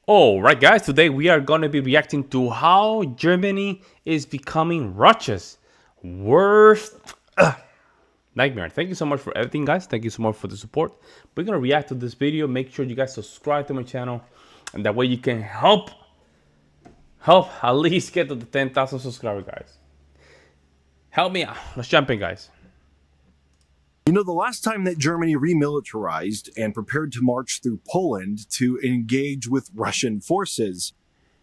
All right, guys, today we are going to be reacting to how Germany is becoming Russia's worst nightmare. Thank you so much for everything, guys. Thank you so much for the support. We're going to react to this video. Make sure you guys subscribe to my channel, and that way you can help at least get to the 10,000 subscribers, guys. Help me out. Let's jump in, guys. You know, the last time that Germany remilitarized and prepared to march through Poland to engage with Russian forces,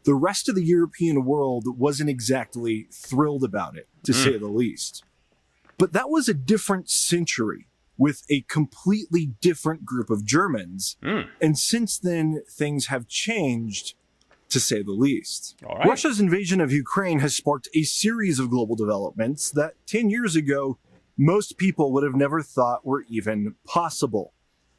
the rest of the European world wasn't exactly thrilled about it, to say the least. But that was a different century with a completely different group of Germans. And since then, things have changed, to say the least. All right. Russia's invasion of Ukraine has sparked a series of global developments that 10 years ago most people would have never thought were even possible.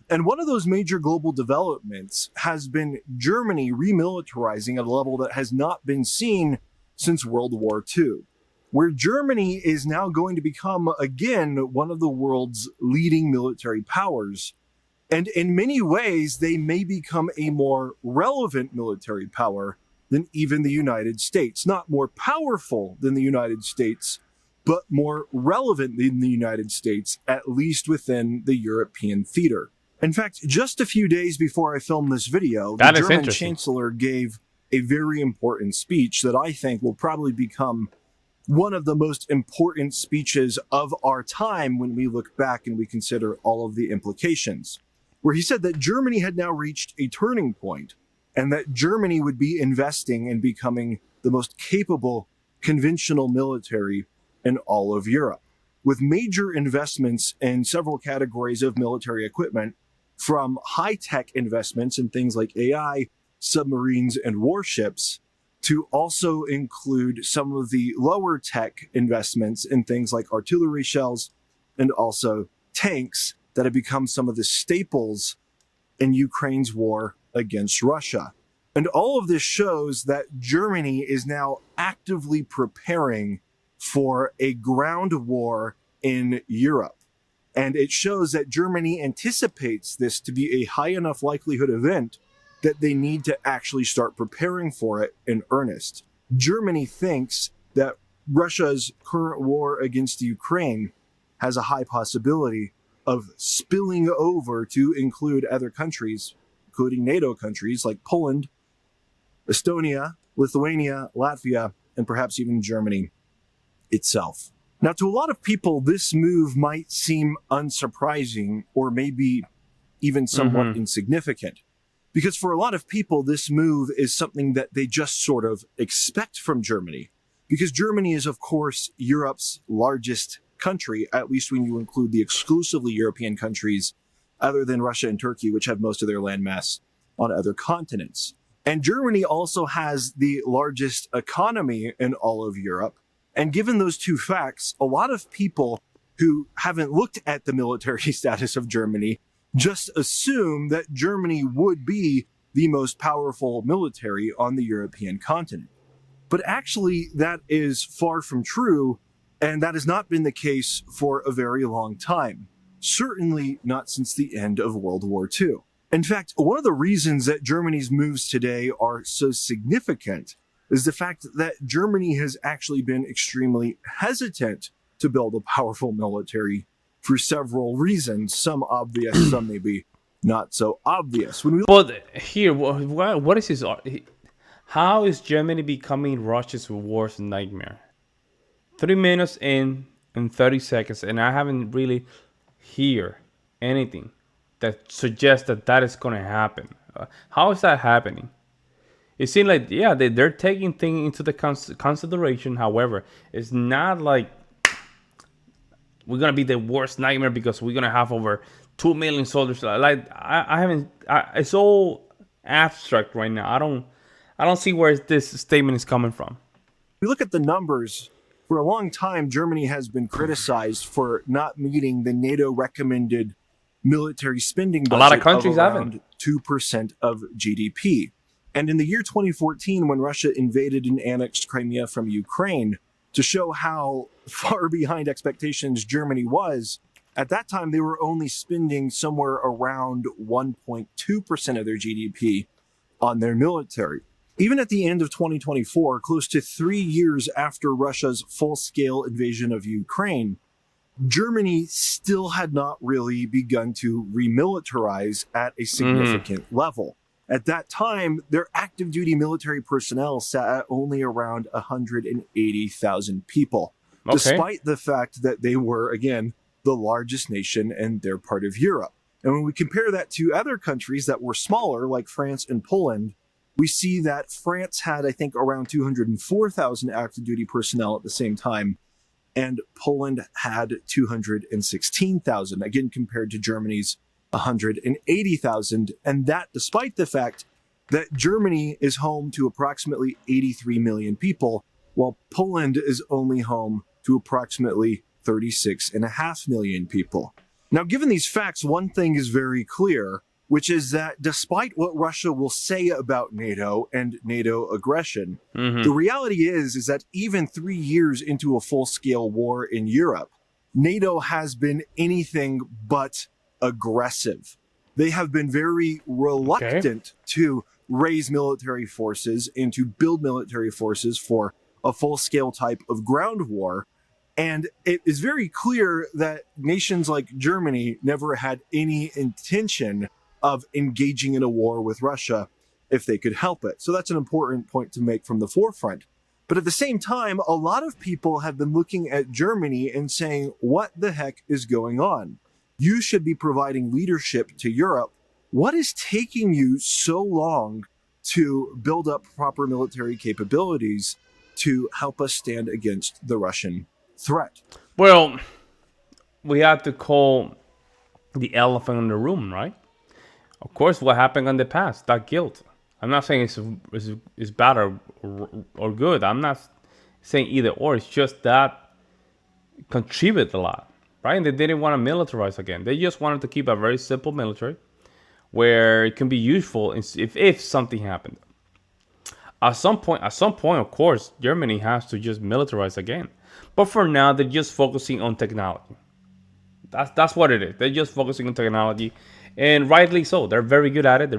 And one of those major global developments has been Germany remilitarizing at a level that has not been seen since World War II, where Germany is now going to become, again, one of the world's leading military powers. And in many ways, they may become a more relevant military power than even the United States. Not more powerful than the United States, but more relevant than the United States, at least within the European theater. In fact, just a few days before I filmed this video, the German Chancellor gave a very important speech that I think will probably become one of the most important speeches of our time when we look back and we consider all of the implications, where he said that Germany had now reached a turning point and that Germany would be investing in becoming the most capable conventional military in all of Europe, with major investments in several categories of military equipment, from high-tech investments in things like AI, submarines, and warships, to also include some of the lower tech investments in things like artillery shells and also tanks that have become some of the staples in Ukraine's war against Russia. And all of this shows that Germany is now actively preparing for a ground war in Europe. And it shows that Germany anticipates this to be a high enough likelihood event that they need to actually start preparing for it in earnest. Germany thinks that Russia's current war against Ukraine has a high possibility of spilling over to include other countries, including NATO countries like Poland, Estonia, Lithuania, Latvia, and perhaps even Germany itself. Now, to a lot of people, this move might seem unsurprising or maybe even somewhat insignificant, because for a lot of people, this move is something that they just sort of expect from Germany, because Germany is, of course, Europe's largest country, at least when you include the exclusively European countries other than Russia and Turkey, which have most of their landmass on other continents. And Germany also has the largest economy in all of Europe. And given those two facts, a lot of people who haven't looked at the military status of Germany just assume that Germany would be the most powerful military on the European continent. But actually, that is far from true, and that has not been the case for a very long time. Certainly not since the end of World War II. In fact, one of the reasons that Germany's moves today are so significant is the fact that Germany has actually been extremely hesitant to build a powerful military for several reasons, some obvious, some maybe not so obvious. But here, what is his? How is Germany becoming Russia's worst nightmare? 3 minutes in and 30 seconds, and I haven't really hear anything that suggests that that is going to happen. How is that happening? It seems like, yeah, they're taking things into the consideration. However, it's not like we're going to be the worst nightmare because we're going to have over 2 million soldiers. Like, I haven't, it's all abstract right now. I don't see where this statement is coming from. We look at the numbers. For a long time, Germany has been criticized for not meeting the NATO recommended military spending budget. A lot of countries of around haven't. 2% of GDP. And in the year 2014, when Russia invaded and annexed Crimea from Ukraine, to show how far behind expectations Germany was, at that time they were only spending somewhere around 1.2% of their GDP on their military. Even at the end of 2024, close to 3 years after Russia's full-scale invasion of Ukraine, Germany still had not really begun to remilitarize at a significant level. At that time, their active duty military personnel sat at only around 180,000 people, despite the fact that they were, again, the largest nation in their part of Europe. And when we compare that to other countries that were smaller, like France and Poland, we see that France had, I think, around 204,000 active duty personnel at the same time, and Poland had 216,000, again compared to Germany's 180,000, and that despite the fact that Germany is home to approximately 83 million people, while Poland is only home to approximately 36.5 million people. Now, given these facts, one thing is very clear, which is that despite what Russia will say about NATO and NATO aggression, the reality is that even 3 years into a full-scale war in Europe, NATO has been anything but aggressive. They have been very reluctant to raise military forces and to build military forces for a full-scale type of ground war. And it is very clear that nations like Germany never had any intention of engaging in a war with Russia if they could help it. So that's an important point to make from the forefront. But at the same time, a lot of people have been looking at Germany and saying, what the heck is going on? You should be providing leadership to Europe. What is taking you so long to build up proper military capabilities to help us stand against the Russian threat? Well, we have to call the elephant in the room, right? Of course, what happened in the past, that guilt. I'm not saying it's bad or good. I'm not saying either or. It's just that contribute a lot, right? And they didn't want to militarize again. They just wanted to keep a very simple military where it can be useful if something happened. At some point, of course, Germany has to just militarize again. But for now, they're just focusing on technology. That's what it is. They're just focusing on technology, and rightly so. They're very good at it.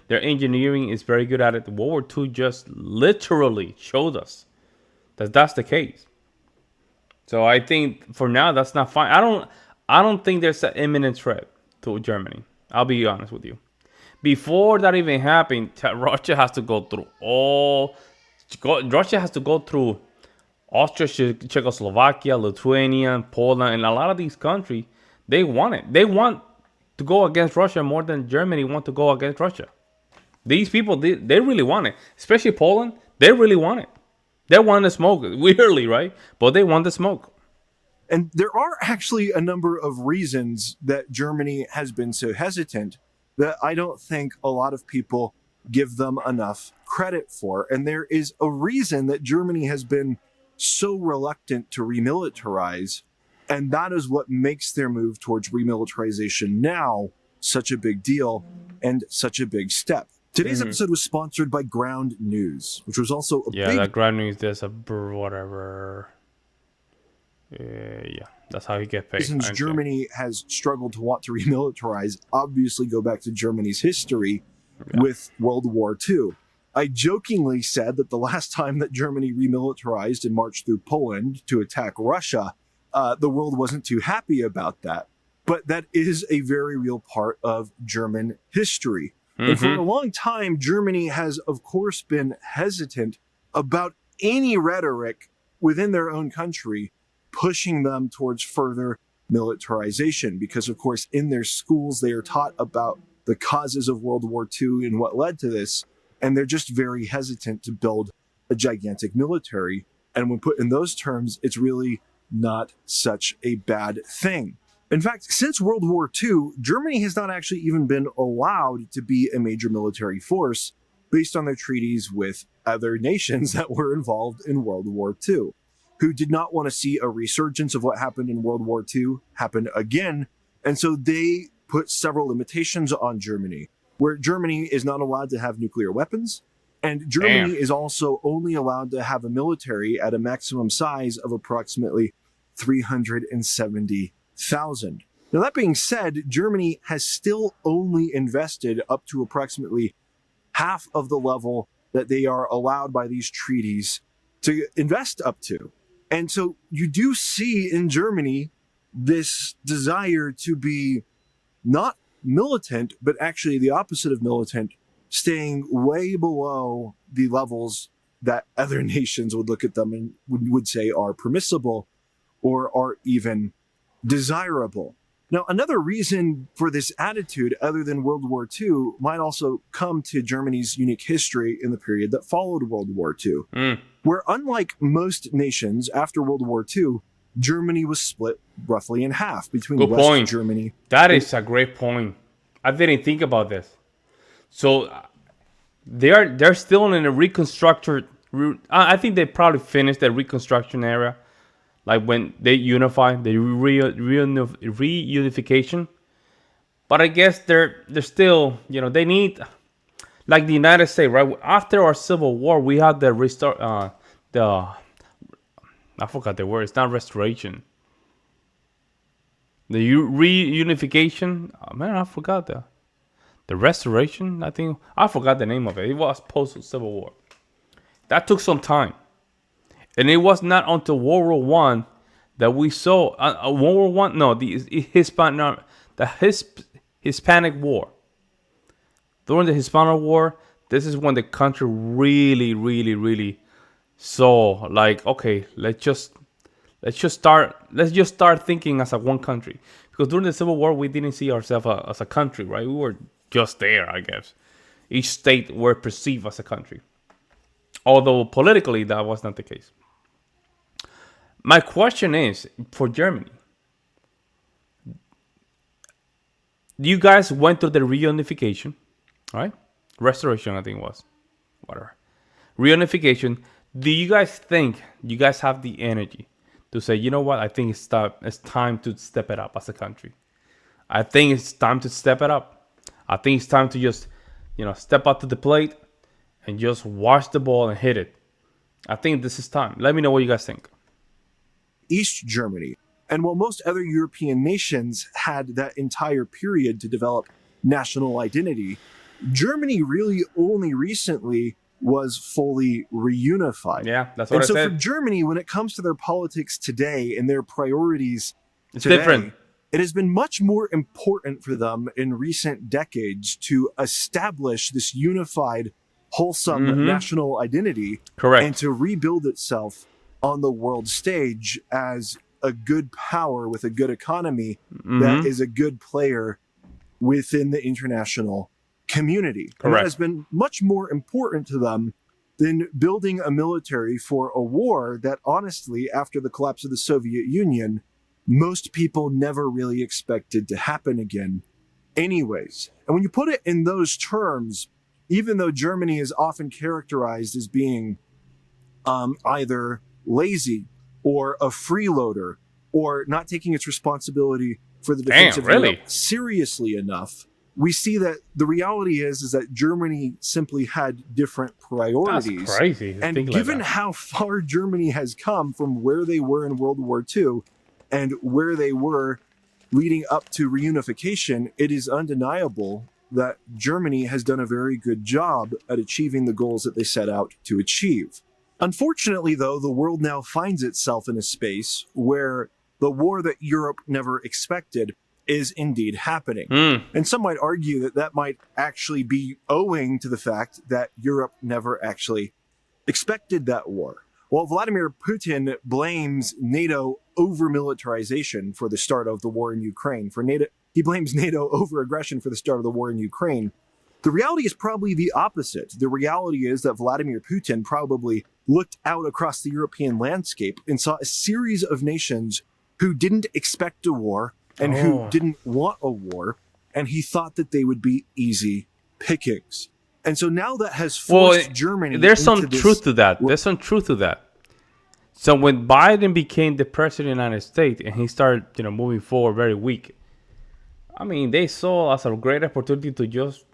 Their engineering is very good at it. World War II just literally showed us that that's the case. So I think for now that's not fine. I don't think there's an imminent threat to Germany. I'll be honest with you. Before that even happened, Russia has to go through Russia has to go through Austria, Czechoslovakia, Lithuania, Poland, and a lot of these countries. They want it. They want to go against Russia more than Germany want to go against Russia. These people, they really want it. Especially Poland, they really want it. They want the smoke. Weirdly, right? But they want the smoke. And there are actually a number of reasons that Germany has been so hesitant that I don't think a lot of people give them enough credit for. And there is a reason that Germany has been so reluctant to remilitarize. And that is what makes their move towards remilitarization now such a big deal and such a big step. Today's episode was sponsored by Ground News, which was also a big... that Ground News, there's a whatever... yeah, that's how you get paid. Since Germany has struggled to want to remilitarize, obviously go back to Germany's history with World War II. I jokingly said that the last time that Germany remilitarized and marched through Poland to attack Russia, the world wasn't too happy about that. But that is a very real part of German history. And for a long time, Germany has, of course, been hesitant about any rhetoric within their own country pushing them towards further militarization. Because, of course, in their schools, they are taught about the causes of World War II and what led to this. And they're just very hesitant to build a gigantic military. And when put in those terms, it's really not such a bad thing. In fact, since World War II, Germany has not actually even been allowed to be a major military force based on their treaties with other nations that were involved in World War II, who did not want to see a resurgence of what happened in World War II happen again. And so they put several limitations on Germany, where Germany is not allowed to have nuclear weapons, and Germany is also only allowed to have a military at a maximum size of approximately 370,000. Now, that being said, Germany has still only invested up to approximately half of the level that they are allowed by these treaties to invest up to. And so you do see in Germany this desire to be not militant, but actually the opposite of militant, staying way below the levels that other nations would look at them and would say are permissible or are even desirable. Now, another reason for this attitude, other than World War II, might also come to Germany's unique history in the period that followed World War II, where, unlike most nations after World War II, Germany was split roughly in half between Good West point. Germany. That is a great point. I didn't think about this. So they're still in a reconstruction. I think they probably finished the Reconstruction era, like when they unified the reunification. But I guess they're still, they need, like the United States, right? After our Civil War, we had the restart, the I forgot the word. It's not restoration. The reunification. Oh, man, I forgot the restoration. I think I forgot the name of it. It was post Civil War. That took some time, and it was not until World War One that we saw World War One. No, the Hispanic War. During the Hispanic War, this is when the country really, really, really saw, like, okay, let's just start thinking as a one country. Because during the Civil War, we didn't see ourselves as a country, right? We were just there, I guess. Each state were perceived as a country, although politically that was not the case. My question is for Germany: you guys went through the reunification, right? Restoration, I think it was, whatever. Reunification. Do you guys think you guys have the energy to say, you know what? I think it's time to step it up as a country. I think it's time to step it up. I think it's time to just, step up to the plate and just watch the ball and hit it. I think this is time. Let me know what you guys think. East Germany. And while most other European nations had that entire period to develop national identity, Germany really only recently was fully reunified. Yeah, that's what I said. And so for Germany, when it comes to their politics today and their priorities It's today, different. it has been much more important for them in recent decades to establish this unified, wholesome national identity. Correct. And to rebuild itself on the world stage as a good power with a good economy that is a good player within the international community. Correct. And that has been much more important to them than building a military for a war that, honestly, after the collapse of the Soviet Union, most people never really expected to happen again anyways. And when you put it in those terms, even though Germany is often characterized as being either lazy or a freeloader or not taking its responsibility for the defense of Europe seriously enough, we see that the reality is that Germany simply had different priorities. That's crazy. And given how far Germany has come from where they were in World War II and where they were leading up to reunification, it is undeniable that Germany has done a very good job at achieving the goals that they set out to achieve. Unfortunately, though, the world now finds itself in a space where the war that Europe never expected is indeed happening. And some might argue that that might actually be owing to the fact that Europe never actually expected that war. While Vladimir Putin blames NATO over-militarization for the start of the war in Ukraine, he blames NATO over-aggression for the start of the war in Ukraine, the reality is probably the opposite. The reality is that Vladimir Putin probably looked out across the European landscape and saw a series of nations who didn't expect a war and who didn't want a war, and he thought that they would be easy pickings. And so now that has forced Germany. There's some truth to that. There's some truth to that. So when Biden became the president of the United States and he started, moving forward very weak, I mean, they saw as a great opportunity to just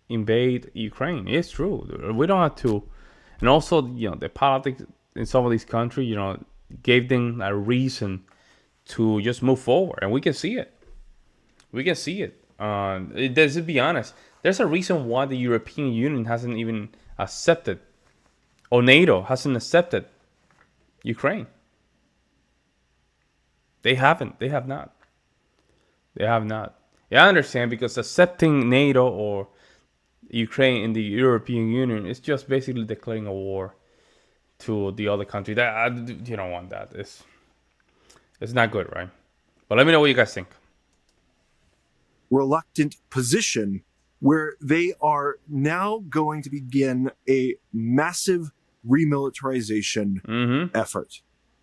invade Ukraine. It's true. We don't have to. And also, the politics in some of these countries, gave them a reason to just move forward. And we can see it. We can see it. Let's be honest. There's a reason why the European Union hasn't even accepted, or NATO hasn't accepted Ukraine. They haven't. They have not. They have not. Yeah, I understand because accepting NATO or Ukraine in the European Union is just basically declaring a war to the other country. That you don't want that. It's not good, right? But let me know what you guys think. Reluctant position where they are now going to begin a massive remilitarization effort.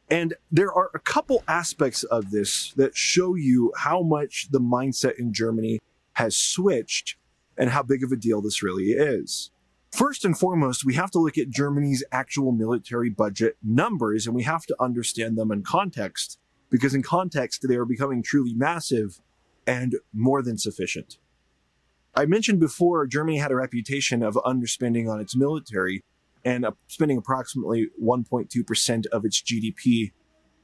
And there are a couple aspects of this that show you how much the mindset in Germany has switched and how big of a deal this really is. First and foremost, we have to look at Germany's actual military budget numbers, and we have to understand them in context, because in context, they are becoming truly massive and more than sufficient. I mentioned before, Germany had a reputation of underspending on its military and spending approximately 1.2% of its GDP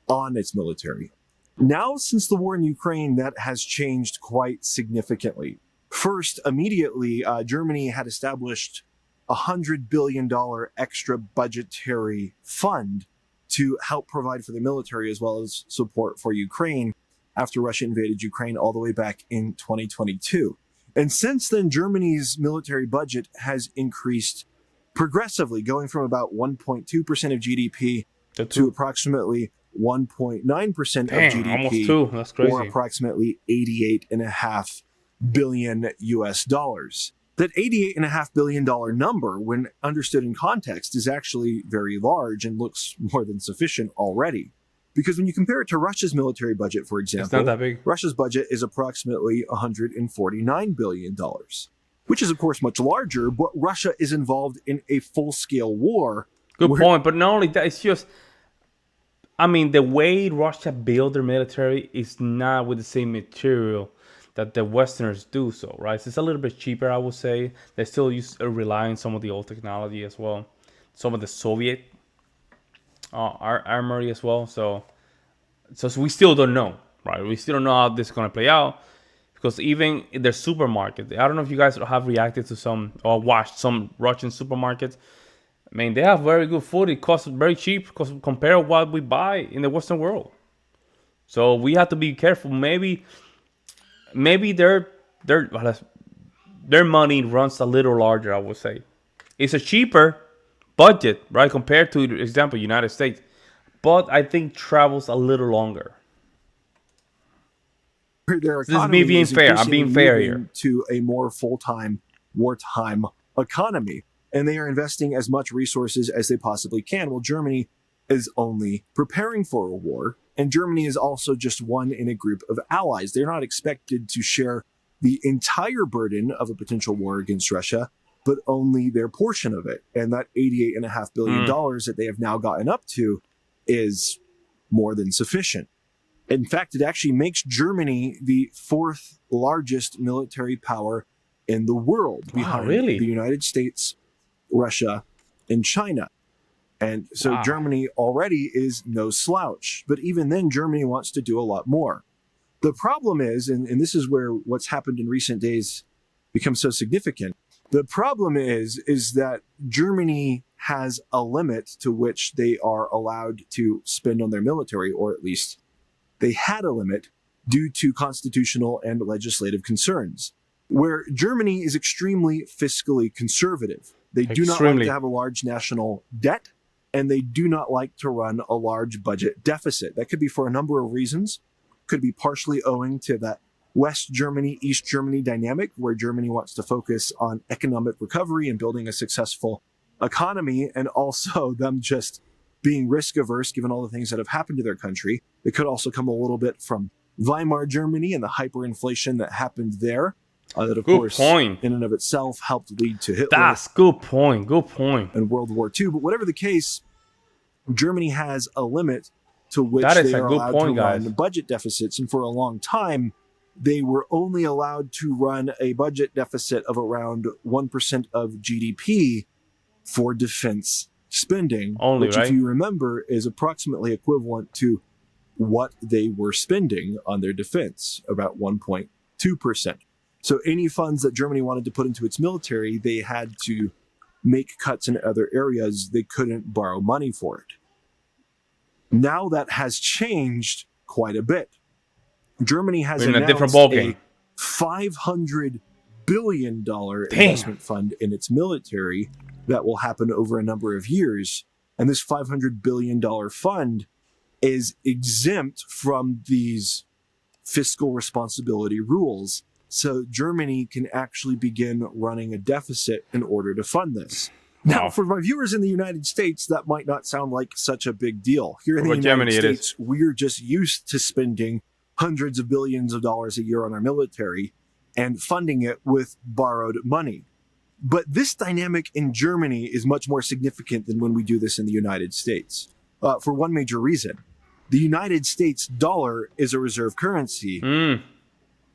on its military. Now, since the war in Ukraine, that has changed quite significantly. First, immediately, Germany had established a $100 billion extra budgetary fund to help provide for the military as well as support for Ukraine after Russia invaded Ukraine all the way back in 2022. And since then, Germany's military budget has increased progressively, going from about 1.2% of GDP to approximately 1.9% of GDP, almost two. That's crazy. or approximately 88.5 billion US dollars. That $88.5 billion number, when understood in context, is actually very large and looks more than sufficient already. Because when you compare it to Russia's military budget, for example, it's not that big. Russia's budget is approximately $149 billion, which is, of course, much larger, but Russia is involved in a full-scale war. Good point. But not only that, it's just, I mean, the way Russia built their military is not with the same material that the Westerners do so, right? So it's a little bit cheaper, I would say. They still rely on some of the old technology as well. Some of the Soviet armory as well. So we still don't know, right? We still don't know how this is going to play out. Because even in their supermarket, I don't know if you guys have reacted to some or watched some Russian supermarkets. I mean, they have very good food. It costs very cheap compared to what we buy in the Western world. So we have to be careful. Maybe their money runs a little larger, I would say. It's a cheaper budget, right, compared to, for example, United States. But I think travels a little longer. This is me being fair. I'm being fair here. To a more full-time, wartime economy. And they are investing as much resources as they possibly can. Well, Germany is only preparing for a war. And Germany is also just one in a group of allies. They're not expected to share the entire burden of a potential war against Russia, but only their portion of it. And that $88.5 billion that they have now gotten up to is more than sufficient. In fact, it actually makes Germany the fourth largest military power in the world, behind the United States, Russia, and China. And so Germany already is no slouch. But even then, Germany wants to do a lot more. The problem is, and this is where what's happened in recent days becomes so significant. The problem is that Germany has a limit to which they are allowed to spend on their military, or at least they had a limit due to constitutional and legislative concerns, where Germany is extremely fiscally conservative. They do not like to have a large national debt, and they do not like to run a large budget deficit. That could be for a number of reasons. Could be partially owing to that West Germany, East Germany dynamic, where Germany wants to focus on economic recovery and building a successful economy, and also them just being risk averse given all the things that have happened to their country. It could also come a little bit from Weimar Germany and the hyperinflation that happened there. That, of course, in and of itself helped lead to Hitler. That's good point. Good point. And World War II. But whatever the case, Germany has a limit to which they are allowed to run budget deficits. And for a long time, they were only allowed to run a budget deficit of around 1% of GDP for defense spending, which, if you remember, is approximately equivalent to what they were spending on their defense, about 1.2%. So any funds that Germany wanted to put into its military, they had to make cuts in other areas. They couldn't borrow money for it. Now that has changed quite a bit. Germany has We're in a different announced ballgame. a $500 billion Damn. investment fund in its military that will happen over a number of years. And this $500 billion fund is exempt from these fiscal responsibility rules. So Germany can actually begin running a deficit in order to fund this. Now, Wow. for my viewers in the United States, that might not sound like such a big deal. Here in the For United Germany, it is. States, we're just used to spending hundreds of billions of dollars a year on our military and funding it with borrowed money. But this dynamic in Germany is much more significant than when we do this in the United States. For one major reason. The United States dollar is a reserve currency.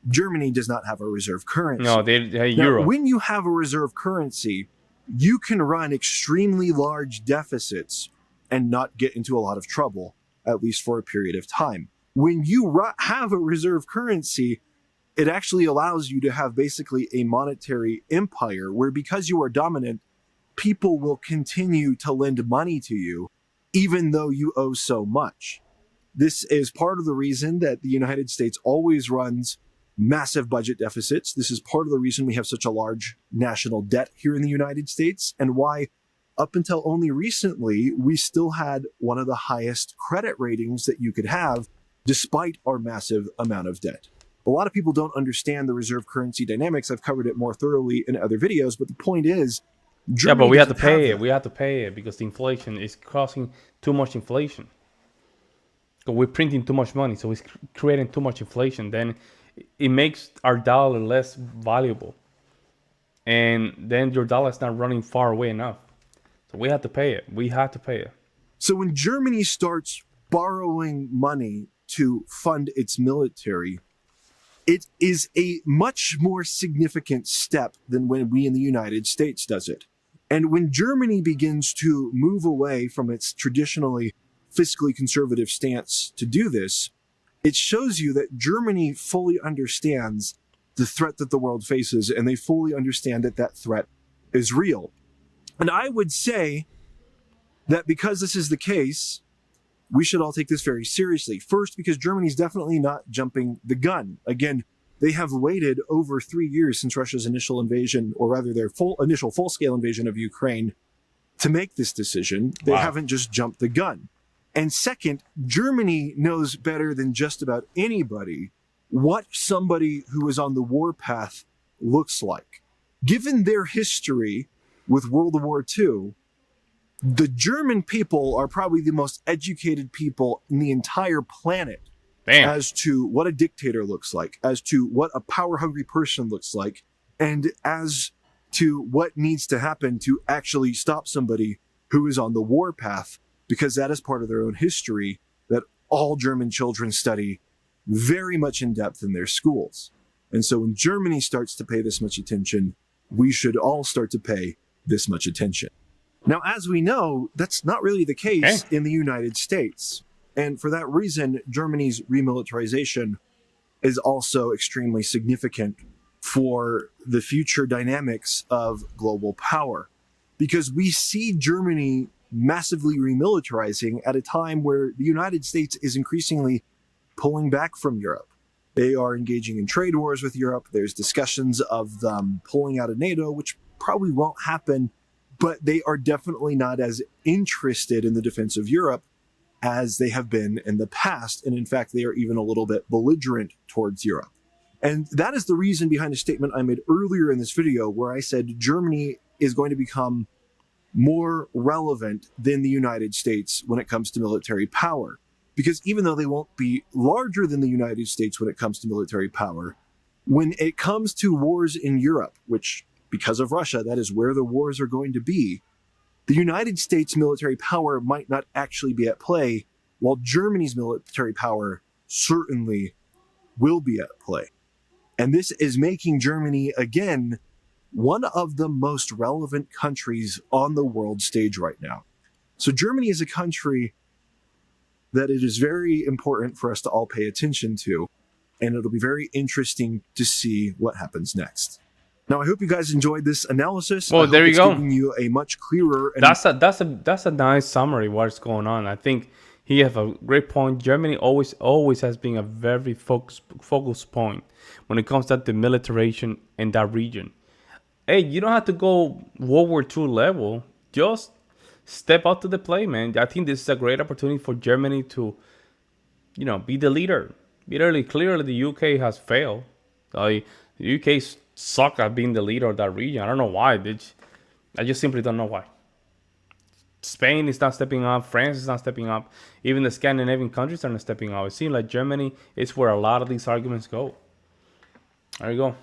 Germany does not have a reserve currency. No, they Now, euro. when you have a reserve currency, you can run extremely large deficits and not get into a lot of trouble, at least for a period of time. When you have a reserve currency, it actually allows you to have basically a monetary empire where, because you are dominant, people will continue to lend money to you, even though you owe so much. This is part of the reason that the United States always runs massive budget deficits. This is part of the reason we have such a large national debt here in the United States, and why, up until only recently, we still had one of the highest credit ratings that you could have, despite our massive amount of debt. A lot of people don't understand the reserve currency dynamics. I've covered it more thoroughly in other videos, but the point is, Yeah, but we have to doesn't pay it. that. We have to pay it because the inflation is causing too much inflation. So we're printing too much money, so it's creating too much inflation. Then it makes our dollar less valuable, and then your dollar is not running far away enough. So we have to pay it. We have to pay it. So when Germany starts borrowing money to fund its military, it is a much more significant step than when we in the United States does it. And when Germany begins to move away from its traditionally fiscally conservative stance to do this, it shows you that Germany fully understands the threat that the world faces, and they fully understand that that threat is real. And I would say that because this is the case, we should all take this very seriously. First, because Germany's definitely not jumping the gun. Again, they have waited over 3 years since Russia's initial invasion, or rather their initial full-scale invasion of Ukraine, to make this decision. They haven't just jumped the gun. And second, Germany knows better than just about anybody what somebody who is on the warpath looks like. Given their history with World War II, the German people are probably the most educated people in the entire planet as to what a dictator looks like, as to what a power-hungry person looks like, and as to what needs to happen to actually stop somebody who is on the warpath, because that is part of their own history that all German children study very much in depth in their schools. And so when Germany starts to pay this much attention, we should all start to pay this much attention. Now, as we know, that's not really the case in the United States. And for that reason, Germany's remilitarization is also extremely significant for the future dynamics of global power. Because we see Germany massively remilitarizing at a time where the United States is increasingly pulling back from Europe. They are engaging in trade wars with Europe. There's discussions of them pulling out of NATO, which probably won't happen, but they are definitely not as interested in the defense of Europe as they have been in the past. And in fact, they are even a little bit belligerent towards Europe. And that is the reason behind a statement I made earlier in this video where I said Germany is going to become more relevant than the United States when it comes to military power. Because even though they won't be larger than the United States when it comes to military power, when it comes to wars in Europe, which because of Russia, that is where the wars are going to be, the United States military power might not actually be at play, while Germany's military power certainly will be at play. And this is making Germany, again, one of the most relevant countries on the world stage right now. So Germany is a country that it is very important for us to all pay attention to. and it'll be very interesting to see what happens next. Now, I hope you guys enjoyed this analysis. I Well, hope there you it's go. giving you a much clearer and That's a nice summary of what's going on. I think he have a great point. Germany always has been a very focus point when it comes to the militarization in that region. Hey, you don't have to go World War II level. Just step up to the plate, man. I think this is a great opportunity for Germany to, be the leader. Clearly, the UK has failed. The UK suck at being the leader of that region. I don't know why. I just simply don't know why. Spain is not stepping up. France is not stepping up. Even the Scandinavian countries are not stepping up. It seems like Germany is where a lot of these arguments go. There you go.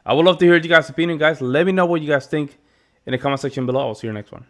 I would love to hear you guys' opinion, guys. Let me know what you guys think in the comment section below. I'll see you next one.